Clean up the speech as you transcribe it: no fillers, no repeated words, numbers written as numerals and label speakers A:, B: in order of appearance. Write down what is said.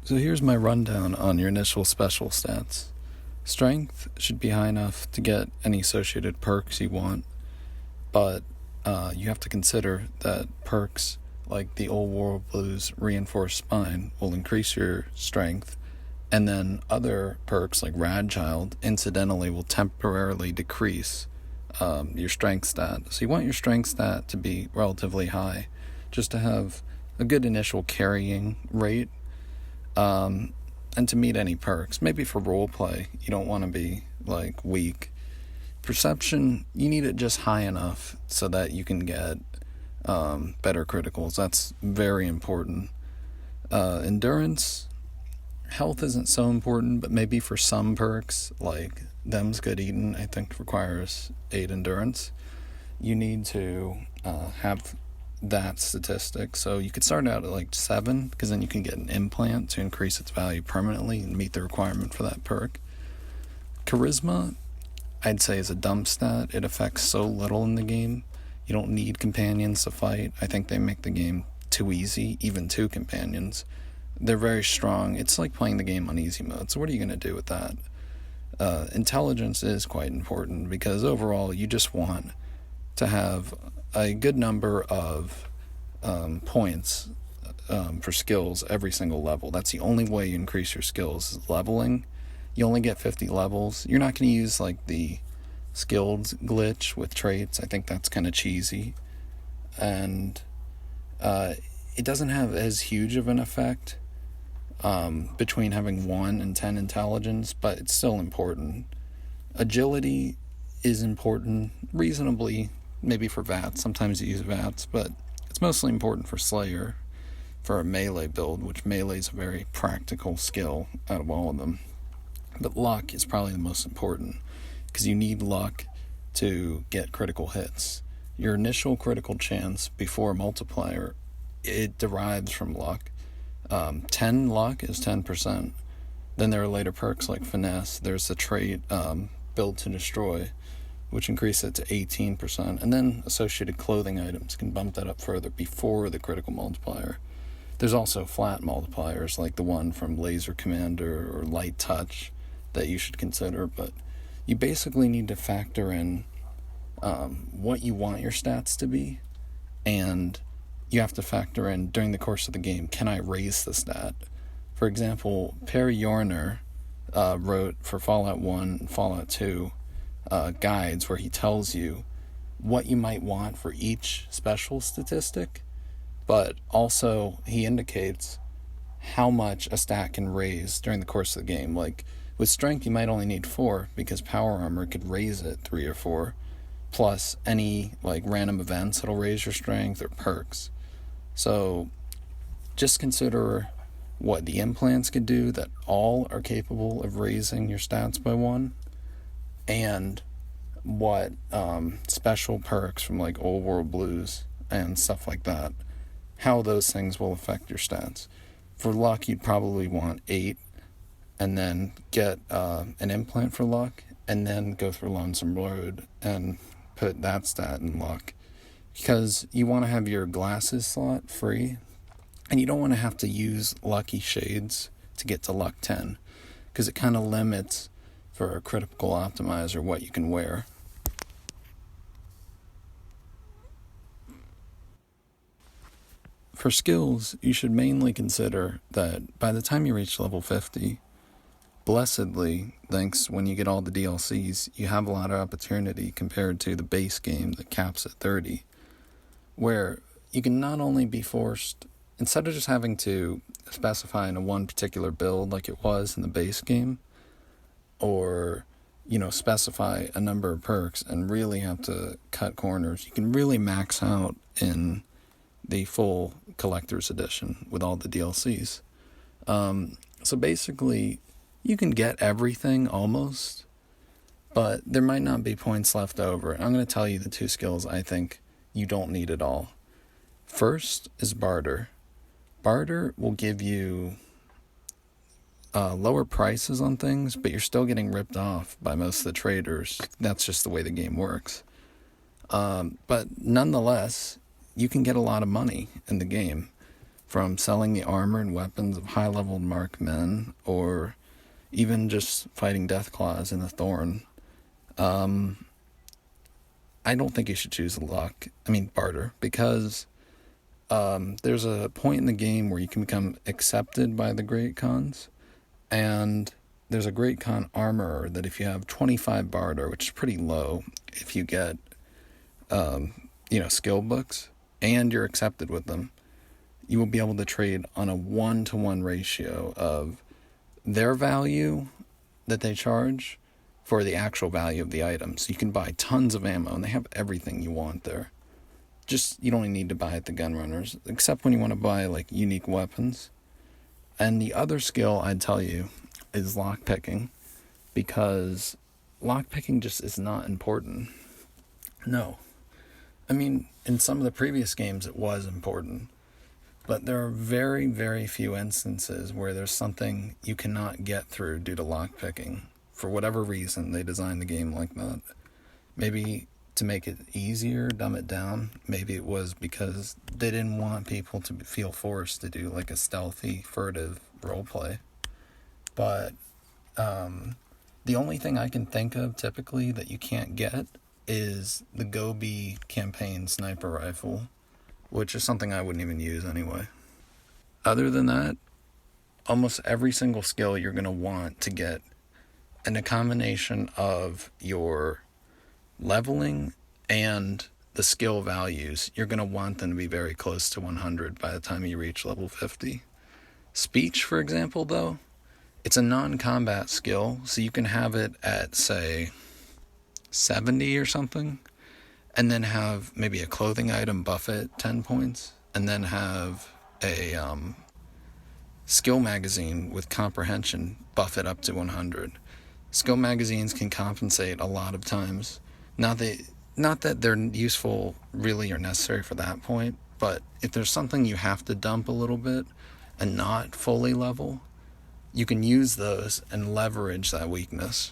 A: So here's my rundown on your initial special stats. Strength should be high enough to get any associated perks you want, but you have to consider that perks like the Old World Blues Reinforced Spine will increase your strength, and then other perks like Rad Child incidentally will temporarily decrease your strength stat. So you want your strength stat to be relatively high, just to have a good initial carrying rate, and to meet any perks. Maybe for roleplay, you don't want to be like weak. Perception, you need it just high enough so that you can get better criticals. That's very important. Endurance, health isn't so important, but maybe for some perks, like Them's Good Eatin', I think requires 8 endurance. You need to have that statistic. So you could start out at like 7, because then you can get an implant to increase its value permanently and meet the requirement for that perk. Charisma, I'd say, is a dumb stat. It affects so little in the game. You don't need companions to fight. I think they make the game too easy, even 2 companions. They're very strong. It's like playing the game on easy mode. So what are you going to do with that? Intelligence is quite important, because overall you just want to have a good number of points for skills every single level. That's the only way you increase your skills, is leveling. You only get 50 levels. You're not going to use like the skilled glitch with traits. I think that's kind of cheesy, and it doesn't have as huge of an effect between having 1 and 10 intelligence, but it's still important. Agility is important, reasonably, maybe for VATs. Sometimes you use VATs, but it's mostly important for Slayer, for a melee build, which melee is a very practical skill out of all of them. But luck is probably the most important, because you need luck to get critical hits. Your initial critical chance before multiplier, it derives from luck. 10 luck is 10%. Then there are later perks like Finesse. There's the trait Build to Destroy, which increases it to 18%. And then associated clothing items can bump that up further before the critical multiplier. There's also flat multipliers like the one from Laser Commander or Light Touch that you should consider, but you basically need to factor in what you want your stats to be, and you have to factor in during the course of the game, can I raise the stat? For example, Perry Yorner wrote for Fallout 1 and Fallout 2 guides where he tells you what you might want for each special statistic, but also he indicates how much a stat can raise during the course of the game. Like with strength, you might only need 4, because power armor could raise it 3 or 4, plus any like random events that'll raise your strength or perks. So just consider what the implants could do that all are capable of raising your stats by 1, and what special perks from like Old World Blues and stuff like that, how those things will affect your stats. For luck, you'd probably want 8, and then get an implant for luck, and then go through Lonesome Road and put that stat in luck, because you want to have your glasses slot free, and you don't want to have to use lucky shades to get to luck 10, because it kind of limits for a critical optimizer what you can wear. For skills, you should mainly consider that by the time you reach level 50, blessedly, thanks when you get all the DLCs, you have a lot of opportunity compared to the base game that caps at 30, where you can not only be forced, instead of just having to specify in a one particular build like it was in the base game, or specify a number of perks and really have to cut corners, you can really max out in the full collector's edition with all the DLCs. So basically, you can get everything almost, but there might not be points left over. I'm going to tell you the 2 skills I think you don't need at all. First is Barter. Barter will give you lower prices on things, but you're still getting ripped off by most of the traders. That's just the way the game works. But nonetheless, you can get a lot of money in the game. from selling the armor and weapons of high-leveled mark men, or even just fighting Deathclaws in the Thorn. I don't think you should choose barter, because there's a point in the game where you can become accepted by the Great Khans, and there's a Great Khan armorer that if you have 25 barter, which is pretty low, if you get, skill books, and you're accepted with them, you will be able to trade on a 1-to-1 ratio of their value that they charge for the actual value of the item. So you can buy tons of ammo, and they have everything you want there. Just, you don't need to buy at the gun runners, except when you want to buy, unique weapons. And the other skill I'd tell you is lockpicking, because lockpicking just is not important. No. I mean, in some of the previous games it was important, but there are very, very few instances where there's something you cannot get through due to lockpicking. For whatever reason, they designed the game like that. Maybe to make it easier, dumb it down. Maybe it was because they didn't want people to feel forced to do a stealthy, furtive roleplay. But the only thing I can think of typically that you can't get is the Gobi campaign sniper rifle, which is something I wouldn't even use anyway. Other than that, almost every single skill you're going to want to get, and a combination of your leveling and the skill values, you're going to want them to be very close to 100 by the time you reach level 50. Speech, for example, though, it's a non-combat skill, so you can have it at, say, 70 or something, and then have maybe a clothing item buff it 10 points, and then have a skill magazine with comprehension buff it up to 100. Skill magazines can compensate a lot of times. Not that they're useful really or necessary for that point, but if there's something you have to dump a little bit and not fully level, you can use those and leverage that weakness.